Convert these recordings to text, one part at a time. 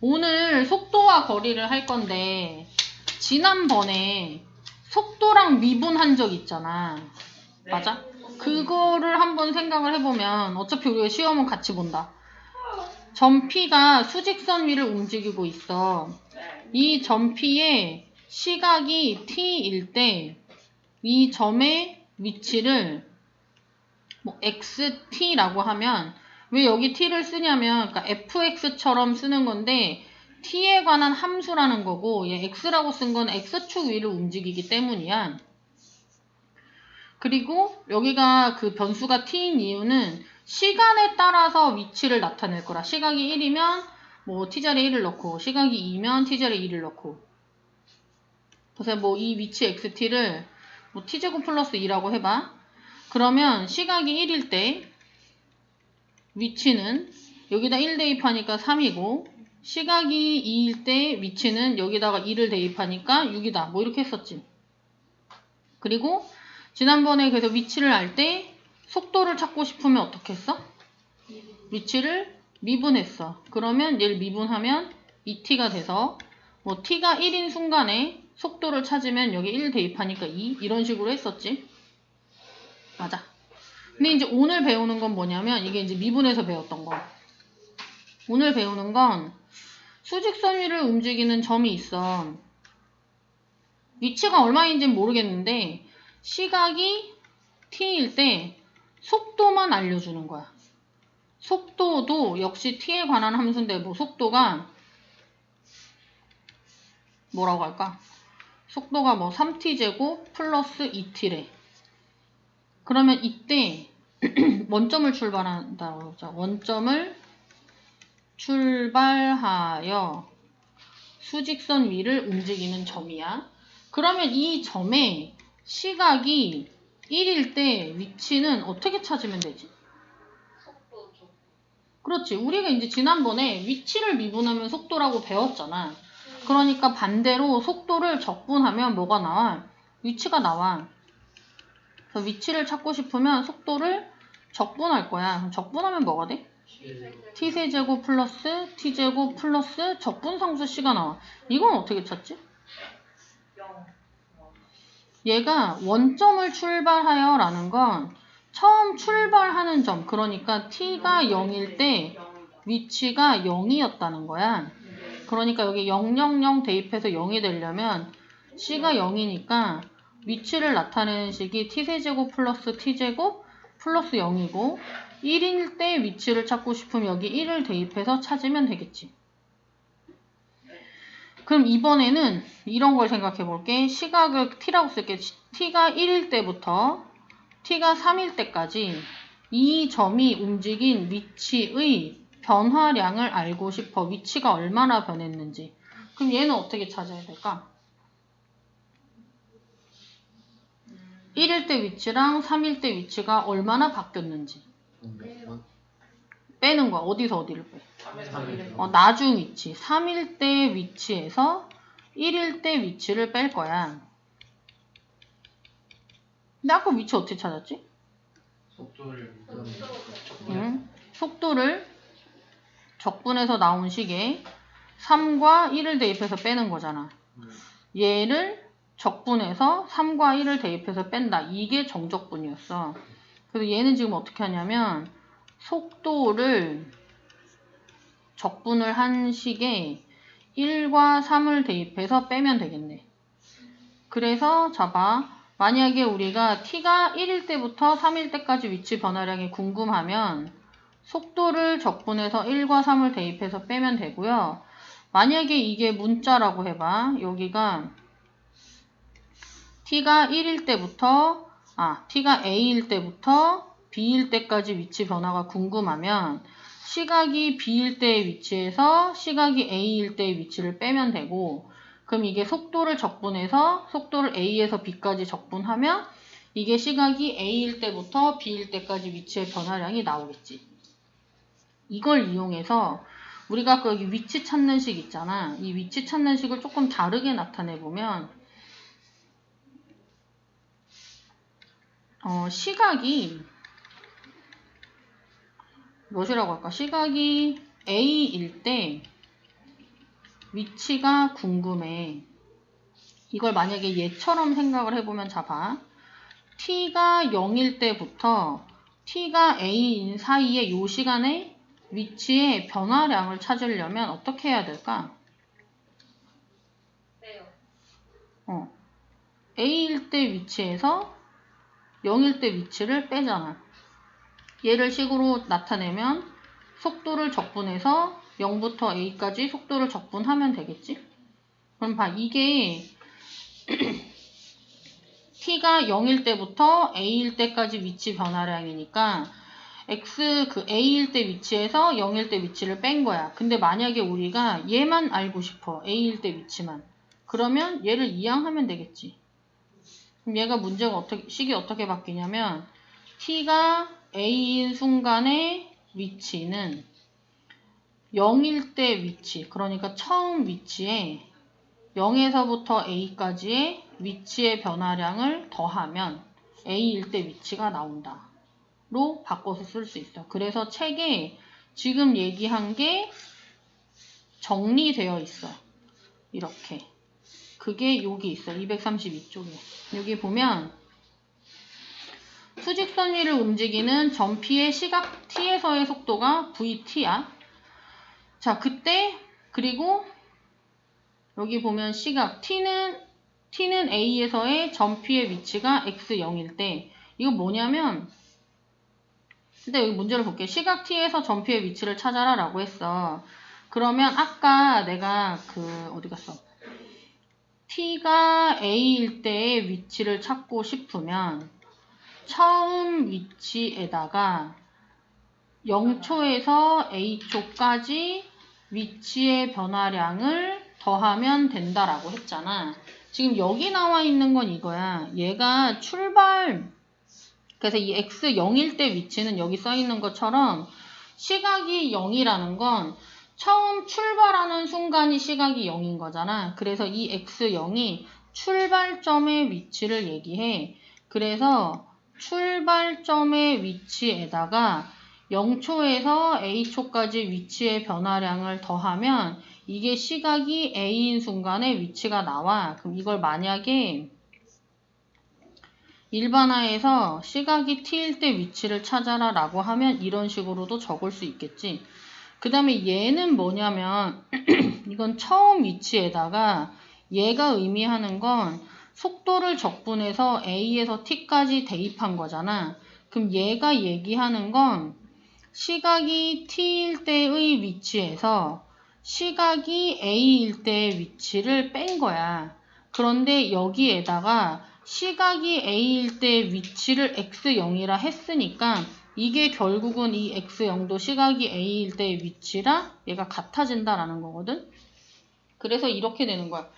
오늘 속도와 거리를 할 건데 지난번에 속도랑 미분한 적 있잖아. 맞아? 그거를 한번 생각을 해보면 어차피 우리가 시험은 같이 본다. 점 P가 수직선 위를 움직이고 있어. 이 점 P의 시각이 T일 때 이 점의 위치를 뭐 XT라고 하면 왜 여기 T를 쓰냐면 그러니까 fx처럼 쓰는 건데 T에 관한 함수라는 거고 얘 X라고 쓴 건 X축 위를 움직이기 때문이야. 그리고 여기가 그 변수가 T인 이유는 시간에 따라서 위치를 나타낼 거라. 시각이 1이면 뭐 T자리에 1을 넣고 시각이 2면 T자리에 2를 넣고 그래서 뭐 이 위치 XT를 뭐 T제곱 플러스 2라고 해봐. 그러면 시각이 1일 때 위치는 여기다 1 대입하니까 3이고 시각이 2일 때 위치는 여기다가 2를 대입하니까 6이다. 뭐 이렇게 했었지. 그리고 지난번에 그래서 위치를 알 때 속도를 찾고 싶으면 어떻게 했어? 위치를 미분했어. 그러면 얘를 미분하면 2t가 돼서 뭐 t가 1인 순간에 속도를 찾으면 여기 1 대입하니까 2 이런 식으로 했었지. 맞아. 근데 이제 오늘 배우는 건 뭐냐면 이게 이제 미분에서 배웠던 거. 오늘 배우는 건 수직선 위를 움직이는 점이 있어. 위치가 얼마인지는 모르겠는데 시각이 t일 때 속도만 알려주는 거야. 속도도 역시 t에 관한 함수인데 뭐 속도가 뭐라고 할까? 속도가 뭐 3t제곱 플러스 2t래. 그러면 이때 원점을 출발한다고 하죠. 원점을 출발하여 수직선 위를 움직이는 점이야. 그러면 이 점의 시각이 1일 때 위치는 어떻게 찾으면 되지? 그렇지. 우리가 이제 지난번에 위치를 미분하면 속도라고 배웠잖아. 그러니까 반대로 속도를 적분하면 뭐가 나와? 위치가 나와. 그래서 위치를 찾고 싶으면 속도를 적분할 거야. 그럼 적분하면 뭐가 돼? t세제곱 플러스 t제곱 플러스 적분상수 c가 나와. 이건 어떻게 찾지? 얘가 원점을 출발하여 라는 건 처음 출발하는 점, 그러니까 t가 0일 때 위치가 0이었다는 거야. 그러니까 여기 000 대입해서 0이 되려면 c가 0이니까 위치를 나타내는 식이 t세제곱 플러스 t제곱 플러스 0이고 1일 때 위치를 찾고 싶으면 여기 1을 대입해서 찾으면 되겠지. 그럼 이번에는 이런 걸 생각해 볼게. 시각을 t라고 쓸게. t가 1일 때부터 t가 3일 때까지 이 점이 움직인 위치의 변화량을 알고 싶어. 위치가 얼마나 변했는지. 그럼 얘는 어떻게 찾아야 될까? 1일 때 위치랑 3일 때 위치가 얼마나 바뀌었는지. 빼는 거야. 어디서 어디를 빼? 나중 위치. 3일 때 위치에서 1일 때 위치를 뺄 거야. 근데 아까 위치 어떻게 찾았지? 속도를 적분해서 나온 식에 3과 1을 대입해서 빼는 거잖아. 얘를 적분해서 3과 1을 대입해서 뺀다. 이게 정적분이었어. 그래서 얘는 지금 어떻게 하냐면 속도를 적분을 한 식에 1과 3을 대입해서 빼면 되겠네. 그래서 만약에 우리가 t가 1일 때부터 3일 때까지 위치 변화량이 궁금하면 속도를 적분해서 1과 3을 대입해서 빼면 되고요. 만약에 이게 문자라고 해봐. 여기가 t가 1일 때부터 t가 a일 때부터 b일 때까지 위치 변화가 궁금하면 시각이 b일 때의 위치에서 시각이 a일 때의 위치를 빼면 되고 그럼 이게 속도를 적분해서 속도를 a에서 b까지 적분하면 이게 시각이 a일 때부터 b일 때까지 위치의 변화량이 나오겠지. 이걸 이용해서 우리가 아까 여기 위치 찾는 식 있잖아. 이 위치 찾는 식을 조금 다르게 나타내보면 시각이 몇이라고 할까? 시각이 a일 때 위치가 궁금해. 이걸 만약에 얘처럼 생각을 해보면 잡아. t가 0일 때부터 t가 a인 사이에 요 시간에 위치의 변화량을 찾으려면 어떻게 해야 될까? a일 때 위치에서 0일 때 위치를 빼잖아. 얘를 식으로 나타내면 속도를 적분해서 0부터 a까지 속도를 적분하면 되겠지? 그럼 봐, 이게 t가 0일 때부터 a일 때까지 위치 변화량이니까 x 그 a일 때 위치에서 0일 때 위치를 뺀 거야. 근데 만약에 우리가 얘만 알고 싶어. a일 때 위치만. 그러면 얘를 이항하면 되겠지. 그럼 얘가 문제가 식이 어떻게 바뀌냐면 t가 a인 순간의 위치는 0일 때 위치, 그러니까 처음 위치에 0에서부터 a까지의 위치의 변화량을 더하면 a일 때 위치가 나온다. 로 바꿔서 쓸 수 있어. 그래서 책에 지금 얘기한 게 정리되어 있어. 이렇게. 그게 여기 있어. 232쪽에. 여기 보면 수직선 위를 움직이는 점피의 시각 t에서의 속도가 vt야. 자, 그때 그리고 여기 보면 시각 t는 a에서의 점피의 위치가 x0일 때 이거 뭐냐면 근데 여기 문제를 볼게. 시각 t에서 점피의 위치를 찾아라 라고 했어. 그러면 아까 내가 어디 갔어? t가 a일 때의 위치를 찾고 싶으면 처음 위치에다가 0초에서 a초까지 위치의 변화량을 더하면 된다라고 했잖아. 지금 여기 나와 있는 건 이거야. 얘가 그래서 이 x 0일 때 위치는 여기 써 있는 것처럼 시각이 0이라는 건 처음 출발하는 순간이 시각이 0인 거잖아. 그래서 이 x0이 출발점의 위치를 얘기해. 그래서 출발점의 위치에다가 0초에서 a초까지 위치의 변화량을 더하면 이게 시각이 a인 순간의 위치가 나와. 그럼 이걸 만약에 일반화해서 시각이 t일 때 위치를 찾아라 라고 하면 이런 식으로도 적을 수 있겠지. 그 다음에 얘는 뭐냐면 이건 처음 위치에다가 얘가 의미하는 건 속도를 적분해서 a에서 t까지 대입한 거잖아. 그럼 얘가 얘기하는 건 시각이 t일 때의 위치에서 시각이 a일 때의 위치를 뺀 거야. 그런데 여기에다가 시각이 a일 때 위치를 x0이라 했으니까 이게 결국은 이 x0도 시각이 a일 때 위치라 얘가 같아진다라는 거거든. 그래서 이렇게 되는 거야.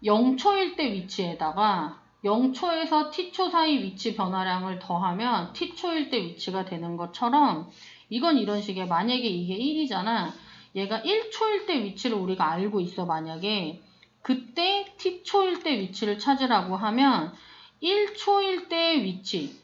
0초일 때 위치에다가 0초에서 t초 사이 위치 변화량을 더하면 t초일 때 위치가 되는 것처럼 이건 이런 식이야. 만약에 이게 1이잖아. 얘가 1초일 때 위치를 우리가 알고 있어. 만약에 그때 t초일 때 위치를 찾으라고 하면 1초일 때 위치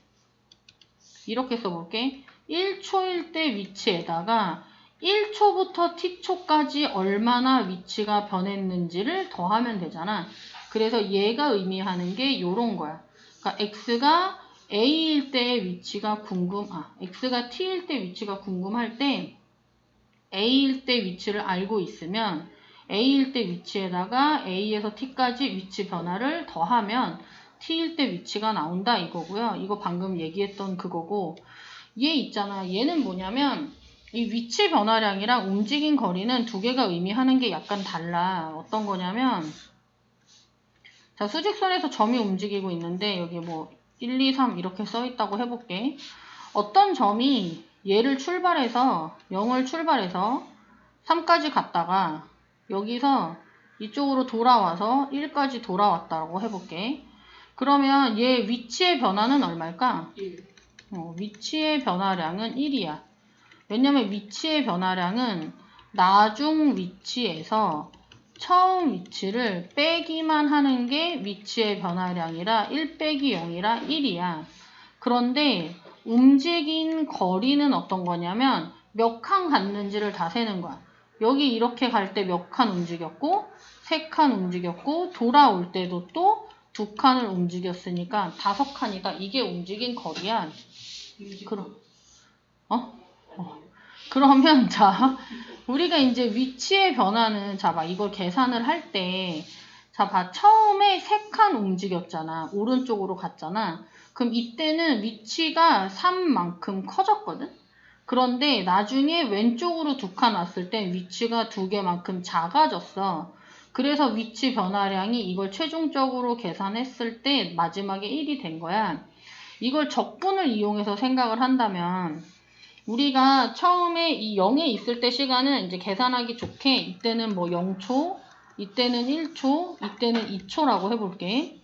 이렇게 써볼게. 1초일 때 위치에다가 1초부터 t초까지 얼마나 위치가 변했는지를 더하면 되잖아. 그래서 얘가 의미하는 게 요런 거야. 그러니까 x가 a일 때 위치가 x가 t일 때 위치가 궁금할 때 a일 때 위치를 알고 있으면 a일 때 위치에다가 a에서 t까지 위치 변화를 더하면 t일 때 위치가 나온다 이거고요. 이거 방금 얘기했던 그거고 얘 있잖아. 얘는 뭐냐면 이 위치 변화량이랑 움직인 거리는 두 개가 의미하는 게 약간 달라. 어떤 거냐면 자, 수직선에서 점이 움직이고 있는데 여기 뭐 1, 2, 3 이렇게 써 있다고 해볼게. 어떤 점이 얘를 출발해서 0을 출발해서 3까지 갔다가 여기서 이쪽으로 돌아와서 1까지 돌아왔다고 해볼게. 그러면 얘 위치의 변화는 얼마일까? 1. 위치의 변화량은 1이야. 왜냐면 위치의 변화량은 나중 위치에서 처음 위치를 빼기만 하는 게 위치의 변화량이라 1 빼기 0이라 1이야. 그런데 움직인 거리는 어떤 거냐면 몇 칸 갔는지를 다 세는 거야. 여기 이렇게 갈 때 몇 칸 움직였고 3칸 움직였고 돌아올 때도 또 2칸을 움직였으니까 5칸이다. 이게 움직인 거리야. 그럼 그러면 자 우리가 이제 위치의 변화는 자 봐 이걸 계산을 할 때 자 봐 처음에 3칸 움직였잖아. 오른쪽으로 갔잖아. 그럼 이때는 위치가 3만큼 커졌거든. 그런데 나중에 왼쪽으로 2칸 왔을 때 위치가 2개만큼 작아졌어. 그래서 위치 변화량이 이걸 최종적으로 계산했을 때 마지막에 1이 된 거야. 이걸 적분을 이용해서 생각을 한다면 우리가 처음에 이 0에 있을 때 시간은 이제 계산하기 좋게 이때는 뭐 0초, 이때는 1초, 이때는 2초라고 해볼게.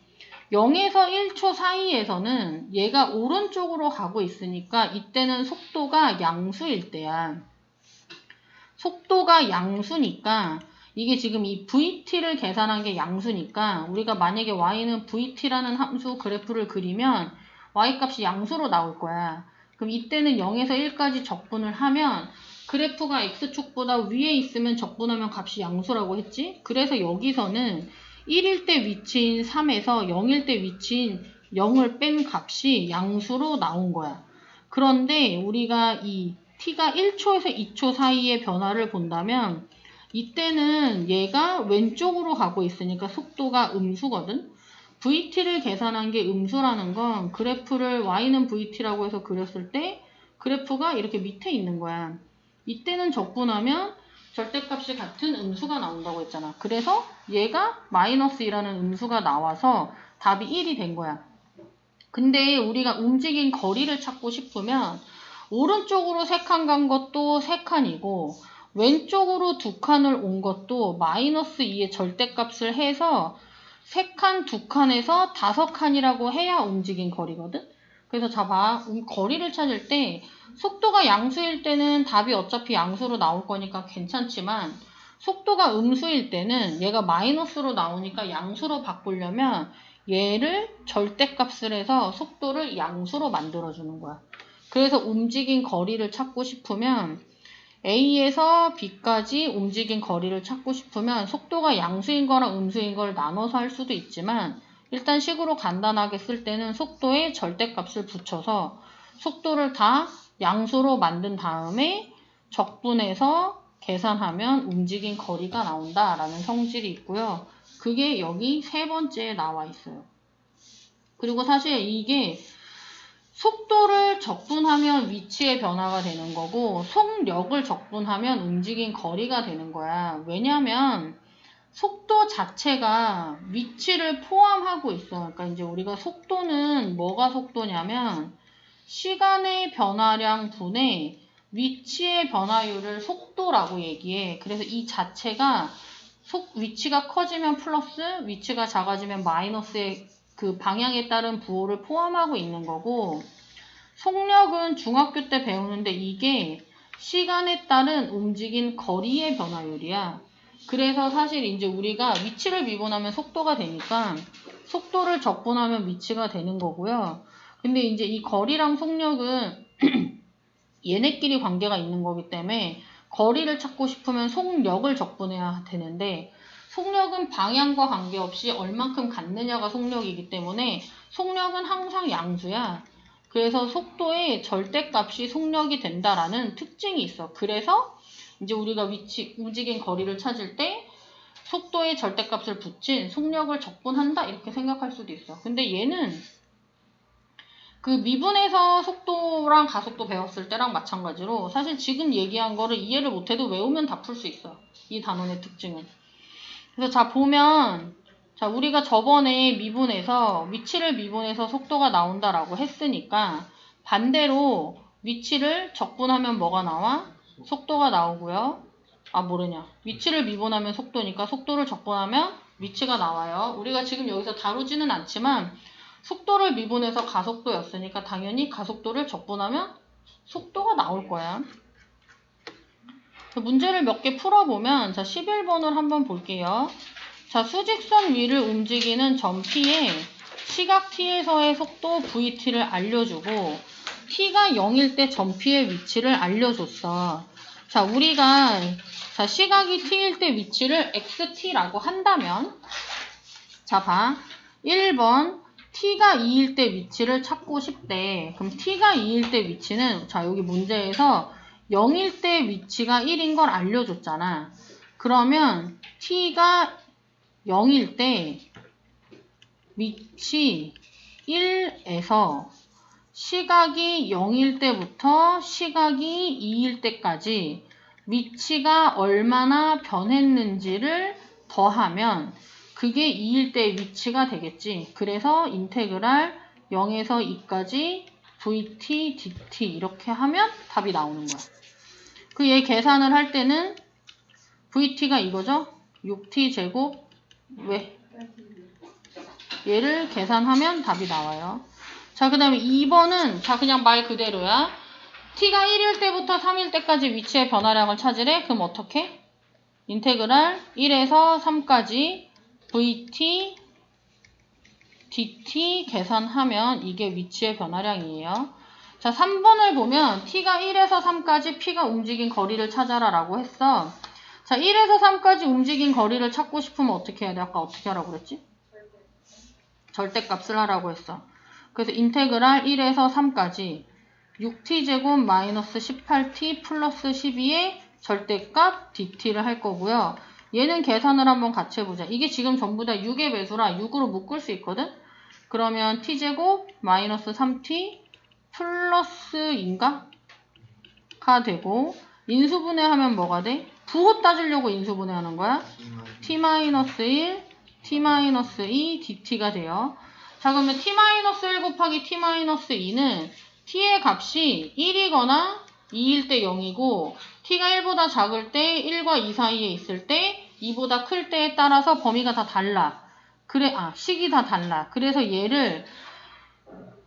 0에서 1초 사이에서는 얘가 오른쪽으로 가고 있으니까 이때는 속도가 양수일 때야. 속도가 양수니까 이게 지금 이 VT를 계산한 게 양수니까 우리가 만약에 Y는 VT라는 함수 그래프를 그리면 Y값이 양수로 나올 거야. 그럼 이때는 0에서 1까지 적분을 하면 그래프가 X축보다 위에 있으면 적분하면 값이 양수라고 했지? 그래서 여기서는 1일 때 위치인 3에서 0일 때 위치인 0을 뺀 값이 양수로 나온 거야. 그런데 우리가 이 t가 1초에서 2초 사이의 변화를 본다면 이때는 얘가 왼쪽으로 가고 있으니까 속도가 음수거든. VT를 계산한 게 음수라는 건 그래프를 y는 VT라고 해서 그렸을 때 그래프가 이렇게 밑에 있는 거야. 이때는 적분하면 절대값이 같은 음수가 나온다고 했잖아. 그래서 얘가 -2라는 음수가 나와서 답이 1이 된 거야. 근데 우리가 움직인 거리를 찾고 싶으면 오른쪽으로 3칸 간 것도 3칸이고 왼쪽으로 2칸을 온 것도 -2의 절대값을 해서 3칸, 2칸에서 5칸이라고 해야 움직인 거리거든? 그래서 자봐, 거리를 찾을 때 속도가 양수일 때는 답이 어차피 양수로 나올 거니까 괜찮지만 속도가 음수일 때는 얘가 마이너스로 나오니까 양수로 바꾸려면 얘를 절대값을 해서 속도를 양수로 만들어주는 거야. 그래서 움직인 거리를 찾고 싶으면 A에서 B까지 움직인 거리를 찾고 싶으면 속도가 양수인 거랑 음수인 걸 나눠서 할 수도 있지만 일단 식으로 간단하게 쓸 때는 속도에 절대값을 붙여서 속도를 다 양수로 만든 다음에 적분해서 계산하면 움직인 거리가 나온다라는 성질이 있고요. 그게 여기 3번째에 나와 있어요. 그리고 사실 이게 속도를 적분하면 위치의 변화가 되는 거고 속력을 적분하면 움직인 거리가 되는 거야. 왜냐면 속도 자체가 위치를 포함하고 있어. 그러니까 이제 우리가 속도는 뭐가 속도냐면 시간의 변화량 분의 위치의 변화율을 속도라고 얘기해. 그래서 이 자체가 위치가 커지면 플러스, 위치가 작아지면 마이너스의 그 방향에 따른 부호를 포함하고 있는 거고 속력은 중학교 때 배우는데 이게 시간에 따른 움직인 거리의 변화율이야. 그래서 사실 이제 우리가 위치를 미분하면 속도가 되니까 속도를 적분하면 위치가 되는 거고요. 근데 이제 이 거리랑 속력은 얘네끼리 관계가 있는 거기 때문에 거리를 찾고 싶으면 속력을 적분해야 되는데 속력은 방향과 관계없이 얼만큼 갔느냐가 속력이기 때문에 속력은 항상 양수야. 그래서 속도의 절대값이 속력이 된다라는 특징이 있어. 그래서 이제 우리가 움직인 거리를 찾을 때 속도의 절대값을 붙인 속력을 적분한다 이렇게 생각할 수도 있어. 근데 얘는 그 미분에서 속도랑 가속도 배웠을 때랑 마찬가지로 사실 지금 얘기한 거를 이해를 못해도 외우면 다 풀 수 있어. 이 단원의 특징은. 그래서 자 보면 자 우리가 저번에 미분에서 위치를 미분해서 속도가 나온다라고 했으니까 반대로 위치를 적분하면 뭐가 나와? 속도가 나오고요. 아 모르냐. 위치를 미분하면 속도니까 속도를 적분하면 위치가 나와요. 우리가 지금 여기서 다루지는 않지만 속도를 미분해서 가속도였으니까 당연히 가속도를 적분하면 속도가 나올 거야. 문제를 몇 개 풀어보면 자 11번을 한번 볼게요. 자 수직선 위를 움직이는 점 P에 시각 T에서의 속도 VT를 알려주고 T가 0일 때 점 P의 위치를 알려줬어. 자, 우리가 자, 시각이 t일 때 위치를 xt라고 한다면 자, 봐. 1번 t가 2일 때 위치를 찾고 싶대. 그럼 t가 2일 때 위치는 자, 여기 문제에서 0일 때 위치가 1인 걸 알려줬잖아. 그러면 t가 0일 때 위치 1에서 시각이 0일 때부터 시각이 2일 때까지 위치가 얼마나 변했는지를 더하면 그게 2일 때 위치가 되겠지. 그래서 인테그랄 0에서 2까지 vt, dt 이렇게 하면 답이 나오는 거야. 그 얘 계산을 할 때는 vt가 이거죠? 6t 제곱 왜? 얘를 계산하면 답이 나와요. 자, 그 다음에 2번은 자 그냥 말 그대로야. t가 1일 때부터 3일 때까지 위치의 변화량을 찾으래. 그럼 어떻게? 인테그랄 1에서 3까지 vt, dt 계산하면 이게 위치의 변화량이에요. 자, 3번을 보면 t가 1에서 3까지 p가 움직인 거리를 찾아라 라고 했어. 자, 1에서 3까지 움직인 거리를 찾고 싶으면 어떻게 해야 돼? 아까 어떻게 하라고 그랬지? 절대값을 하라고 했어. 그래서 인테그랄 1에서 3까지 6t제곱 마이너스 18t 플러스 12의 절대값 dt를 할 거고요. 얘는 계산을 한번 같이 해보자. 이게 지금 전부 다 6의 배수라 6으로 묶을 수 있거든? 그러면 t제곱 마이너스 3t 플러스인가? 가 되고 인수분해하면 뭐가 돼? 부호 따지려고 인수분해하는 거야. t-1, t-2 dt가 돼요. 자, 그러면 t-1 곱하기 t-2는 t의 값이 1이거나 2일 때 0이고 t가 1보다 작을 때 1과 2 사이에 있을 때 2보다 클 때에 따라서 범위가 다 달라. 식이 다 달라. 그래서 얘를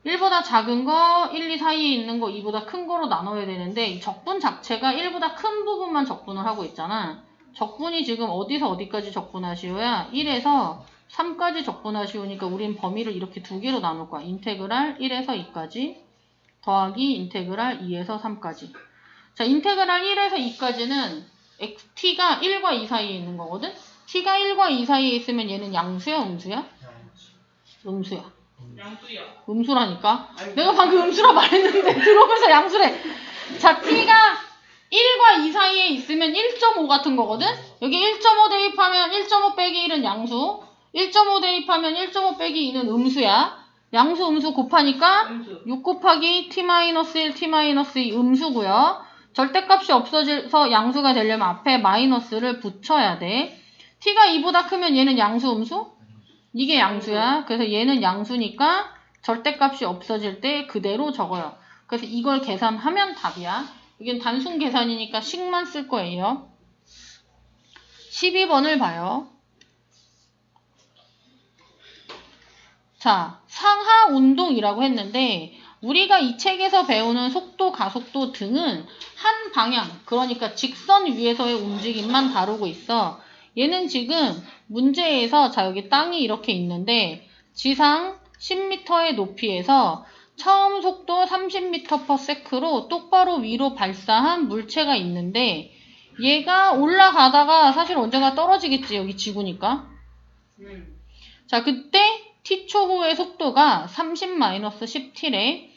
1보다 작은 거, 1, 2 사이에 있는 거, 2보다 큰 거로 나눠야 되는데 이 적분 자체가 1보다 큰 부분만 적분을 하고 있잖아. 적분이 지금 어디서 어디까지 적분하시오야? 1에서 3까지 적분하시오니까 우린 범위를 이렇게 두 개로 나눌 거야. 인테그랄 1에서 2까지 더하기 인테그랄 2에서 3까지. 자, 인테그랄 1에서 2까지는 t가 1과 2 사이에 있는 거거든? t가 1과 2 사이에 있으면 얘는 양수야, 음수야? 음수야. 양수야. 음수라니까? 내가 방금 음수라 말했는데 들어오면서 양수래. 자, t가 1과 2 사이에 있으면 1.5 같은 거거든? 여기 1.5 대입하면 1.5 빼기 1은 양수, 1.5 대입하면 1.5 빼기 2는 음수야. 양수 음수 곱하니까 음수. 6 곱하기 t-1, t-2 음수고요. 절대값이 없어져서 양수가 되려면 앞에 마이너스를 붙여야 돼. t가 2보다 크면 얘는 양수 음수? 이게 양수야. 그래서 얘는 양수니까 절대값이 없어질 때 그대로 적어요. 그래서 이걸 계산하면 답이야. 이건 단순 계산이니까 식만 쓸 거예요. 12번을 봐요. 자, 상하 운동이라고 했는데 우리가 이 책에서 배우는 속도, 가속도 등은 한 방향, 그러니까 직선 위에서의 움직임만 다루고 있어. 얘는 지금 문제에서 자, 여기 땅이 이렇게 있는데 지상 10m의 높이에서 처음 속도 30m/s로 똑바로 위로 발사한 물체가 있는데 얘가 올라가다가 사실 언젠가 떨어지겠지. 여기 지구니까. 자, 그때 t초 후의 속도가 30-10t래.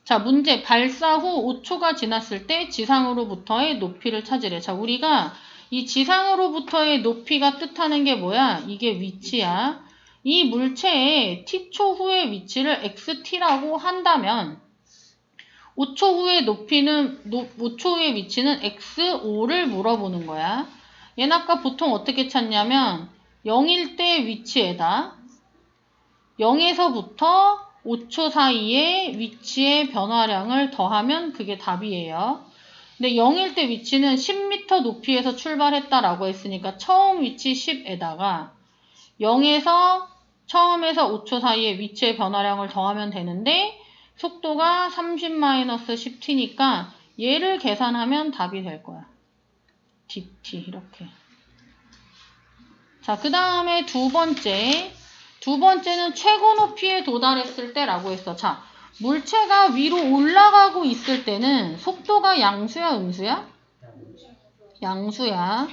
자, 문제. 발사 후 5초가 지났을 때 지상으로부터의 높이를 찾으래. 자, 우리가 이 지상으로부터의 높이가 뜻하는 게 뭐야? 이게 위치야. 이 물체의 t초 후의 위치를 xt라고 한다면 5초 후의 5초 후의 위치는 x5를 물어보는 거야. 얘는 아까 보통 어떻게 찾냐면 0일 때 위치에다 0에서부터 5초 사이의 위치의 변화량을 더하면 그게 답이에요. 근데 0일 때 위치는 10m 높이에서 출발했다라고 했으니까 처음 위치 10에다가 0에서 처음에서 5초 사이의 위치의 변화량을 더하면 되는데 속도가 30-10t니까 얘를 계산하면 답이 될 거야. dt 이렇게. 자, 그 다음에 두 번째는 최고 높이에 도달했을 때라고 했어. 자, 물체가 위로 올라가고 있을 때는 속도가 양수야, 음수야? 양수야.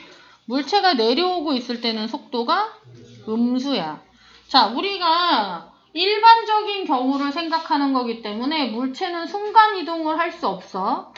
물체가 내려오고 있을 때는 속도가 음수야. 자, 우리가 일반적인 경우를 생각하는 거기 때문에 물체는 순간이동을 할 수 없어.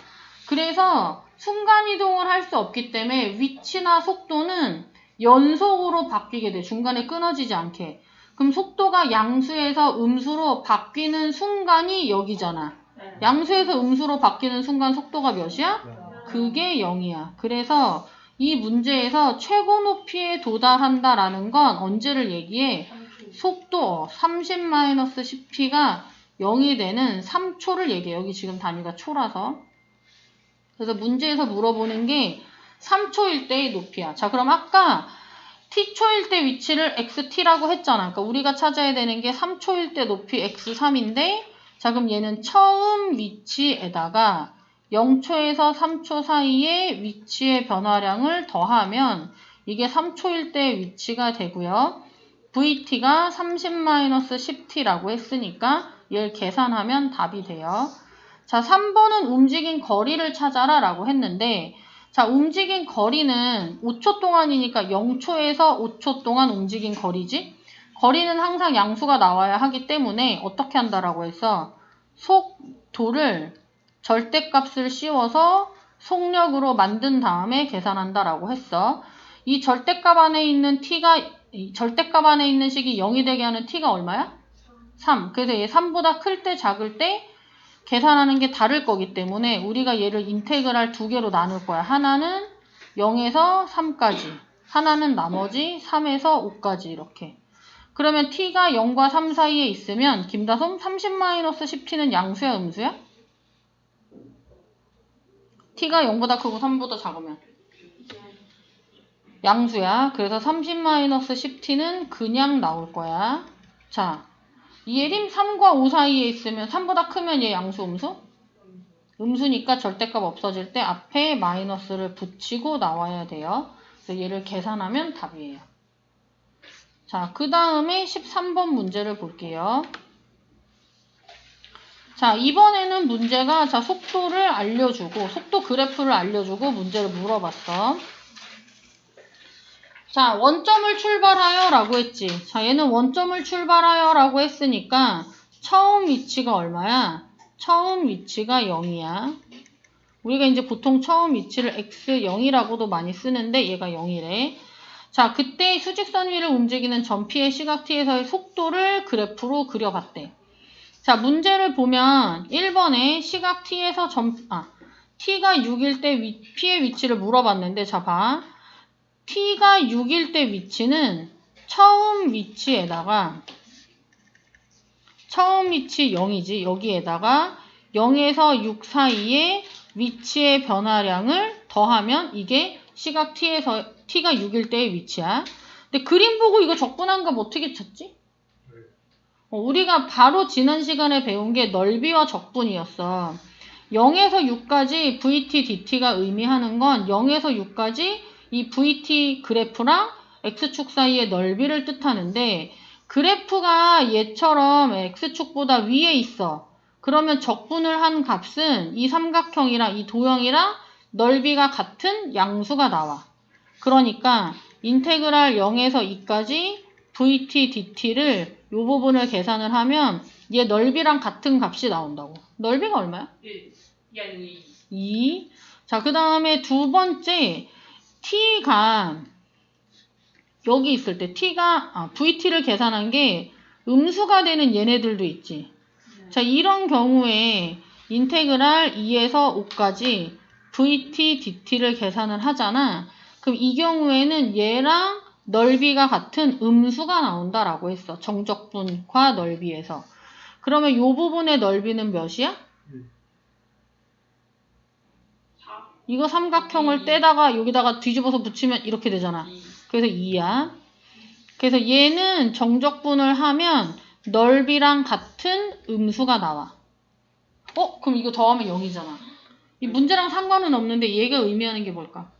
그래서 순간이동을 할 수 없기 때문에 위치나 속도는 연속으로 바뀌게 돼. 중간에 끊어지지 않게. 그럼 속도가 양수에서 음수로 바뀌는 순간이 여기잖아. 양수에서 음수로 바뀌는 순간 속도가 몇이야? 그게 0이야. 그래서 이 문제에서 최고 높이에 도달한다라는 건 언제를 얘기해? 속도 30-10p가 0이 되는 3초를 얘기해. 여기 지금 단위가 초라서. 그래서 문제에서 물어보는 게 3초일 때의 높이야. 자, 그럼 아까 t초일 때 위치를 xt라고 했잖아. 그러니까 우리가 찾아야 되는 게 3초일 때 높이 x3인데, 자, 그럼 얘는 처음 위치에다가 0초에서 3초 사이의 위치의 변화량을 더하면 이게 3초일 때 위치가 되고요. vt가 30-10t라고 했으니까 얘를 계산하면 답이 돼요. 자, 3번은 움직인 거리를 찾아라 라고 했는데, 자, 움직인 거리는 5초 동안이니까 0초에서 5초 동안 움직인 거리지? 거리는 항상 양수가 나와야 하기 때문에 어떻게 한다라고 했어? 속도를 절대값을 씌워서 속력으로 만든 다음에 계산한다라고 했어. 이 절대값 안에 있는 절대값 안에 있는 식이 0이 되게 하는 t가 얼마야? 3. 그래서 얘 3보다 클 때 작을 때 계산하는 게 다를 거기 때문에 우리가 얘를 인테그랄 두 개로 나눌 거야. 하나는 0에서 3까지, 하나는 나머지 3에서 5까지 이렇게. 그러면 t가 0과 3 사이에 있으면 김다솜 30-10t는 양수야, 음수야? t가 0보다 크고 3보다 작으면 양수야. 그래서 30-10t는 그냥 나올 거야. 자, 얘림 3과 5 사이에 있으면 3보다 크면 얘 양수, 음수? 음수니까 절대값 없어질 때 앞에 마이너스를 붙이고 나와야 돼요. 그래서 얘를 계산하면 답이에요. 자, 그 다음에 13번 문제를 볼게요. 자, 이번에는 문제가 속도를 알려주고 속도 그래프를 알려주고 문제를 물어봤어. 자, 원점을 출발하여 라고 했지. 자, 얘는 원점을 출발하여 라고 했으니까 처음 위치가 얼마야? 처음 위치가 0이야. 우리가 이제 보통 처음 위치를 x0이라고도 많이 쓰는데 얘가 0이래. 자, 그때 수직선 위를 움직이는 전피의 시각 t에서의 속도를 그래프로 그려봤대. 자, 문제를 보면 1번에 시각 t에서 t가 6일 때 p의 위치를 물어봤는데, 자, 봐. t가 6일 때 위치는 처음 위치에다가 처음 위치 0이지. 여기에다가 0에서 6 사이에 위치의 변화량을 더하면 이게 시각 t에서 t가 6일 때의 위치야. 근데 그림 보고 이거 적분한 거 어떻게 찾지? 우리가 바로 지난 시간에 배운 게 넓이와 적분이었어. 0에서 6까지 vt, dt가 의미하는 건 0에서 6까지 이 vt 그래프랑 x축 사이의 넓이를 뜻하는데, 그래프가 얘처럼 x축보다 위에 있어. 그러면 적분을 한 값은 이 삼각형이랑 이 도형이랑 넓이가 같은 양수가 나와. 그러니까 인테그랄 0에서 2까지 vt, dt를 이 부분을 계산을 하면 얘 넓이랑 같은 값이 나온다고. 넓이가 얼마야? 2. 자, 그 다음에 두 번째 t가 여기 있을 때 vt를 계산한 게 음수가 되는 얘네들도 있지. 자, 이런 경우에 인테그랄 2에서 5까지 vt, dt를 계산을 하잖아. 그럼 이 경우에는 얘랑 넓이가 같은 음수가 나온다라고 했어. 정적분과 넓이에서. 그러면 이 부분의 넓이는 몇이야? 이거 삼각형을 떼다가 여기다가 뒤집어서 붙이면 이렇게 되잖아. 그래서 2야. 그래서 얘는 정적분을 하면 넓이랑 같은 음수가 나와. 그럼 이거 더하면 0이잖아. 이 문제랑 상관은 없는데 얘가 의미하는 게 뭘까?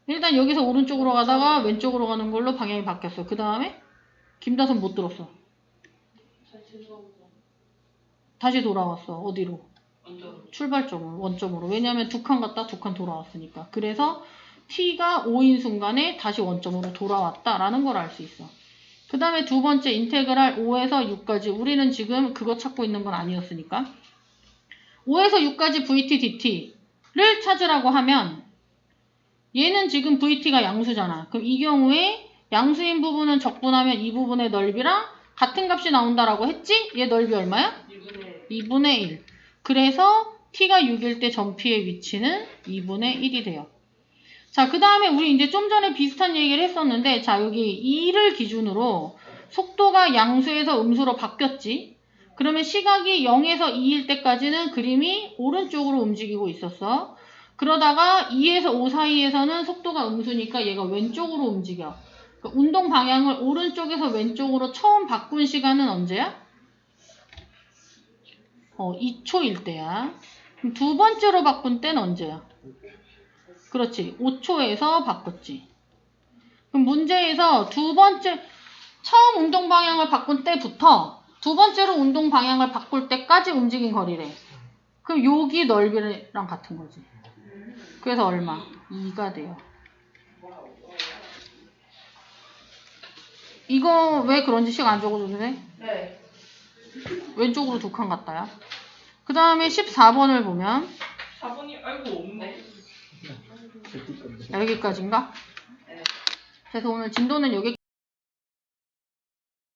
일단 여기서 오른쪽으로 가다가 왼쪽으로 가는 걸로 방향이 바뀌었어. 그 다음에 김다솜 못 들었어. 다시 돌아왔어. 어디로? 출발점으로, 원점으로. 왜냐하면 두 칸 갔다 두 칸 돌아왔으니까. 그래서 t가 5인 순간에 다시 원점으로 돌아왔다라는 걸 알 수 있어. 그 다음에 두 번째 인테그랄 5에서 6까지. 우리는 지금 그거 찾고 있는 건 아니었으니까. 5에서 6까지 vt dt를 찾으라고 하면 얘는 지금 vt가 양수잖아. 그럼 이 경우에 양수인 부분은 적분하면 이 부분의 넓이랑 같은 값이 나온다라고 했지? 얘 넓이 얼마야? 2분의 1. 그래서 t가 6일 때 전피의 위치는 2분의 1이 돼요. 자, 그 다음에 우리 이제 좀 전에 비슷한 얘기를 했었는데, 자, 여기 2를 기준으로 속도가 양수에서 음수로 바뀌었지? 그러면 시각이 0에서 2일 때까지는 그림이 오른쪽으로 움직이고 있었어. 그러다가 2에서 5 사이에서는 속도가 음수니까 얘가 왼쪽으로 움직여. 그러니까 운동 방향을 오른쪽에서 왼쪽으로 처음 바꾼 시간은 언제야? 2초일 때야. 그럼 두 번째로 바꾼 때는 언제야? 그렇지. 5초에서 바꿨지. 그럼 문제에서 두 번째, 처음 운동 방향을 바꾼 때부터 두 번째로 운동 방향을 바꿀 때까지 움직인 거리래. 그럼 여기 넓이랑 같은 거지. 그래서 얼마? 2가 돼요. 이거 왜 그런지 식 안 적어도 돼? 네. 왼쪽으로 두 칸 갔다야. 그 다음에 14번을 보면 4번이 알고 없네. 여기까지인가? 네. 그래서 오늘 진도는 여기